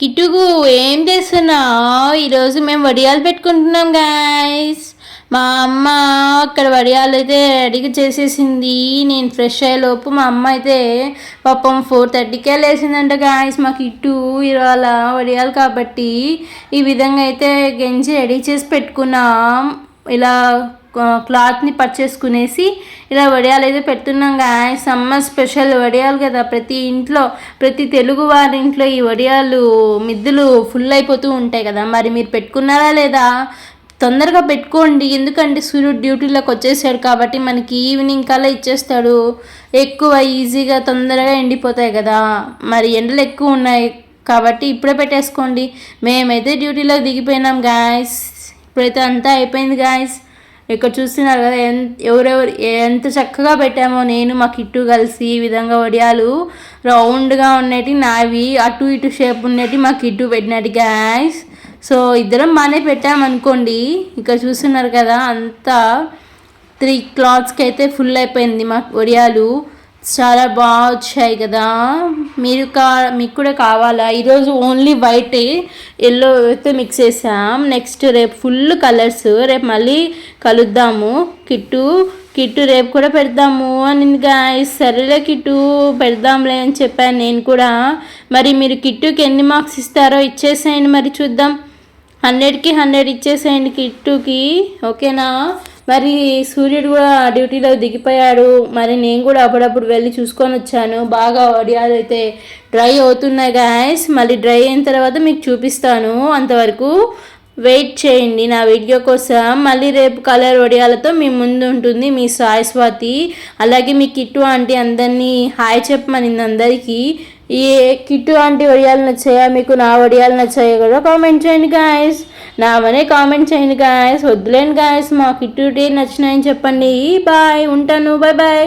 కిట్టుకు ఏం చేస్తున్నావు? ఈరోజు మేము వడియాలు పెట్టుకుంటున్నాం గాయస్. మా అమ్మ అక్కడ వడియాలు అయితే రెడీగా చేసేసింది. నేను ఫ్రెష్ అయ్యేలోపు మా అమ్మ అయితే పాపం 4:30కే లేచిందంట గాయస్. మా కిట్టు ఇవాళ వడియాలు కాబట్టి ఈ విధంగా అయితే గెంజి రెడీ చేసి పెట్టుకున్నాం. ఇలా క్లాత్ని పర్చేసుకునేసి ఇలా వడియాలు అయితే పెడుతున్నాం గాయస్. సమ్మర్ స్పెషల్ వడియాలు కదా, ప్రతి ఇంట్లో ప్రతి తెలుగు వారి ఇంట్లో ఈ వడియాలు మిద్దులు ఫుల్ అయిపోతూ ఉంటాయి కదా. మరి మీరు పెట్టుకున్నారా లేదా? తొందరగా పెట్టుకోండి, ఎందుకంటే సూర్యుడు డ్యూటీలోకి వచ్చేసాడు కాబట్టి మనకి ఈవినింగ్ కల్లా ఇచ్చేస్తాడు. ఎక్కువ ఈజీగా తొందరగా ఎండిపోతాయి కదా, మరి ఎండలు ఎక్కువ ఉన్నాయి కాబట్టి ఇప్పుడే పెట్టేసుకోండి. మేమైతే డ్యూటీలోకి దిగిపోయినాం గాయస్. ఇప్పుడైతే అంతా అయిపోయింది గాయస్. ఇక్కడ చూస్తున్నారు కదా ఎవరెవరు ఎంత చక్కగా పెట్టామో. నేను మా కిట్టు కలిసి ఈ విధంగా వడియాలు రౌండ్గా ఉన్నటి నావి, అటు ఇటు షేప్ ఉన్నటి మా కిట్టు పెట్టినట్టు గాయస్. సో ఇద్దరం బాగానే పెట్టామనుకోండి. ఇక్కడ చూస్తున్నారు కదా అంతా 3 క్లాత్స్కి అయితే ఫుల్ అయిపోయింది మా వడియాలు. చాలా బాగా వచ్చాయి కదా. మీకు కూడా కావాలా? ఈరోజు ఓన్లీ వైట్ ఎల్లో అయితే మిక్స్ చేసాం. నెక్స్ట్ రేపు ఫుల్ కలర్స్. రేపు మళ్ళీ కలుద్దాము. కిట్టు రేపు కూడా పెడదాము అని గాయస్. సరేలే కిట్టు పెడదాంలే అని చెప్పాను నేను కూడా. మరి మీరు కిట్టుకి ఎన్ని మార్క్స్ ఇస్తారో ఇచ్చేసేయండి, మరి చూద్దాం. 100కి 100 ఇచ్చేసేయండి కిట్టుకి, ఓకేనా? మరి సూర్యుడు కూడా డ్యూటీలో దిగిపోయాడు. మరి నేను కూడా అప్పుడప్పుడు వెళ్ళి చూసుకొని వచ్చాను. బాగా వడియాలు అయితే డ్రై అవుతున్నాయి గాయస్. మళ్ళీ డ్రై అయిన తర్వాత మీకు చూపిస్తాను. అంతవరకు వెయిట్ చేయండి నా వీడియో కోసం. మళ్ళీ రేపు కలర్ వడియాలతో మీ ముందు ఉంటుంది మీ సాయి స్వాతి. అలాగే మీ కిట్టు ఆంటీ అందరినీ హాయ్ చెప్పమనింది అందరికీ. ఈ కిట్టు ఆంటీ వడియాలు నచ్చాయా మీకు, నా వడియాలు నచ్చాయా కూడా కామెంట్ చేయండి గాయస్. నావనే కామెంట్ చేయండి గాయస్. వద్దులేండి గాయస్, మా కిట్టు నచ్చినాయని చెప్పండి. బాయ్, ఉంటాను. Bye bye.